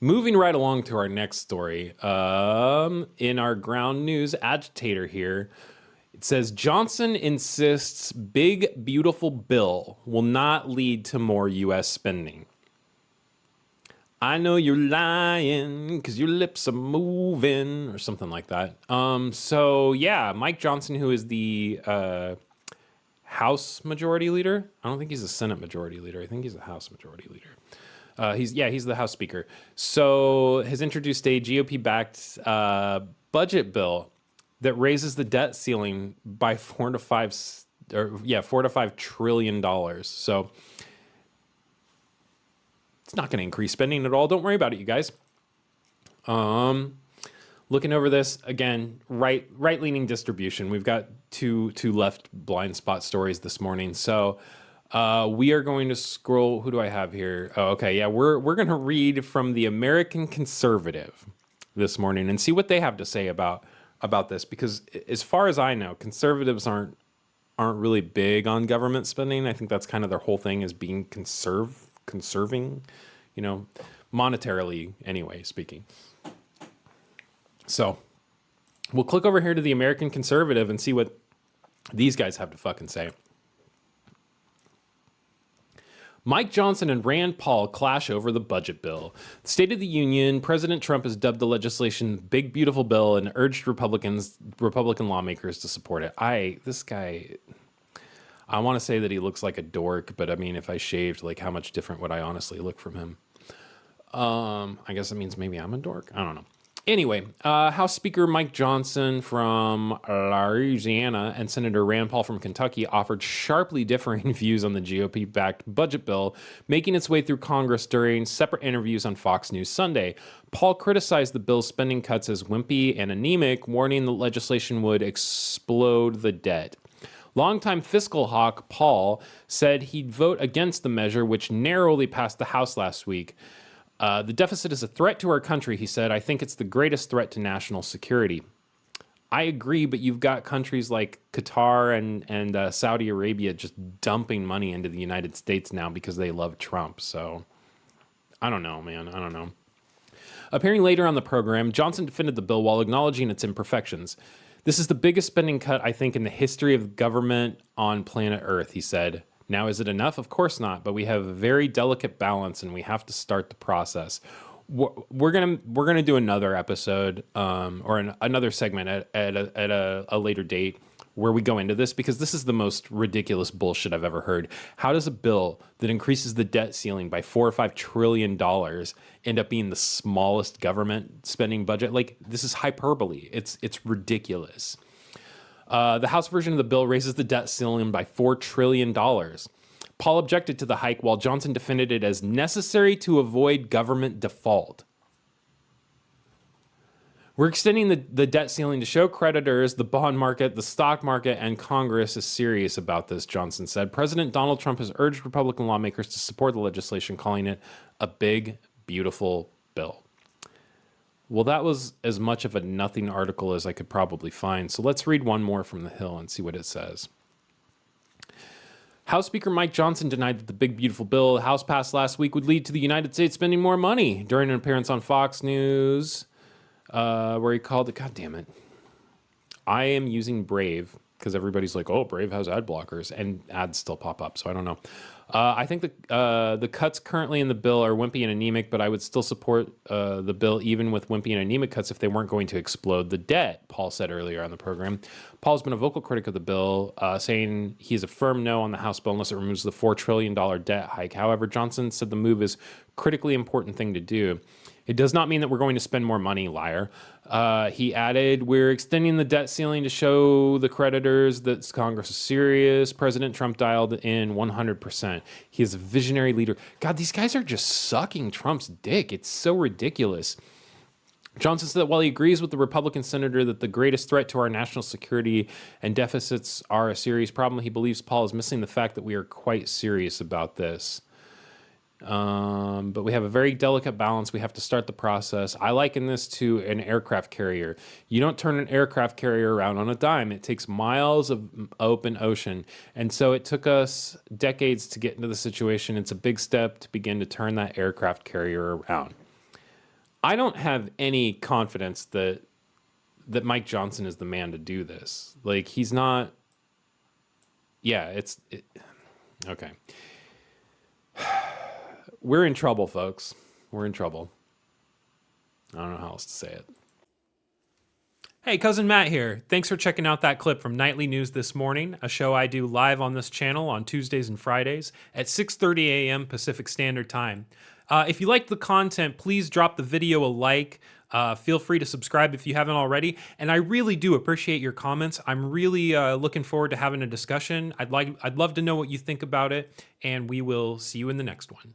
Moving right along to our next story. In our ground news agitator here, it says Johnson insists big, beautiful bill will not lead to more U.S. spending. I know you're lying because your lips are moving or something like that. So yeah, Mike Johnson, who is the House Majority Leader. I don't think he's the Senate Majority Leader. I think he's the House Majority Leader. He's the House Speaker. So has introduced a GOP-backed budget bill that raises the debt ceiling by $4 to $5 trillion. So it's not going to increase spending at all. Don't worry about it, you guys. Looking over this again, right-leaning distribution. We've got two left blind spot stories this morning. So we are going to scroll. Who do I have here? Oh, okay, yeah, we're going to read from the American Conservative this morning and see what they have to say about this. Because as far as I know, conservatives aren't really big on government spending. I think that's kind of their whole thing, is being conserving, monetarily anyway speaking. So we'll click over here to the American Conservative and see what these guys have to fucking say. Mike Johnson and Rand Paul clash over the budget bill. The State of the Union, President Trump has dubbed the legislation Big Beautiful Bill and urged Republican lawmakers to support it. This guy, I want to say that he looks like a dork, but I mean, if I shaved, like, how much different would I honestly look from him? I guess that means maybe I'm a dork. I don't know. Anyway, House Speaker Mike Johnson from Louisiana and Senator Rand Paul from Kentucky offered sharply differing views on the GOP-backed budget bill, making its way through Congress during separate interviews on Fox News Sunday. Paul criticized the bill's spending cuts as wimpy and anemic, warning the legislation would explode the debt. Longtime fiscal hawk Paul said he'd vote against the measure, which narrowly passed the House last week. The deficit is a threat to our country, he said. I think it's the greatest threat to national security. I agree, but you've got countries like Qatar and Saudi Arabia just dumping money into the United States now because they love Trump. So I don't know, man. I don't know. Appearing later on the program, Johnson defended the bill while acknowledging its imperfections. This is the biggest spending cut, I think, in the history of government on planet Earth, he said. Now, is it enough? Of course not, but we have a very delicate balance and we have to start the process. We're gonna do another episode another segment at a later date where we go into this, because this is the most ridiculous bullshit I've ever heard. How does a bill that increases the debt ceiling by $4 or $5 trillion end up being the smallest government spending budget? Like, this is hyperbole. It's ridiculous. The House version of the bill raises the debt ceiling by $4 trillion. Paul objected to the hike while Johnson defended it as necessary to avoid government default. We're extending the debt ceiling to show creditors, the bond market, the stock market, and Congress is serious about this, Johnson said. President Donald Trump has urged Republican lawmakers to support the legislation, calling it a big, beautiful bill. Well, that was as much of a nothing article as I could probably find. So let's read one more from the Hill and see what it says. House Speaker Mike Johnson denied that the big, beautiful bill the House passed last week would lead to the United States spending more money during an appearance on Fox News, where he called it, God damn it. I am using Brave because everybody's like, oh, Brave has ad blockers, and ads still pop up, so I don't know. I think the cuts currently in the bill are wimpy and anemic, but I would still support the bill even with wimpy and anemic cuts if they weren't going to explode the debt, Paul said earlier on the program. Paul's been a vocal critic of the bill, saying he's a firm no on the House bill unless it removes the $4 trillion debt hike. However, Johnson said the move is a critically important thing to do. It does not mean that we're going to spend more money, liar. He added, we're extending the debt ceiling to show the creditors that Congress is serious. President Trump dialed in 100%. He is a visionary leader. God, these guys are just sucking Trump's dick. It's so ridiculous. Johnson said that while he agrees with the Republican senator that the greatest threat to our national security and deficits are a serious problem, he believes Paul is missing the fact that we are quite serious about this. But we have a very delicate balance. We have to start the process. I liken this to an aircraft carrier. You don't turn an aircraft carrier around on a dime. It takes miles of open ocean. And so it took us decades to get into the situation. It's a big step to begin to turn that aircraft carrier around. I don't have any confidence that Mike Johnson is the man to do this. Like, he's not. Yeah, okay. We're in trouble, folks. We're in trouble. I don't know how else to say it. Hey, Cousin Matt here. Thanks for checking out that clip from Nightly News This Morning, a show I do live on this channel on Tuesdays and Fridays at 6:30 a.m. Pacific Standard Time. If you like the content, please drop the video a like. Feel free to subscribe if you haven't already. And I really do appreciate your comments. I'm really looking forward to having a discussion. I'd love to know what you think about it, and we will see you in the next one.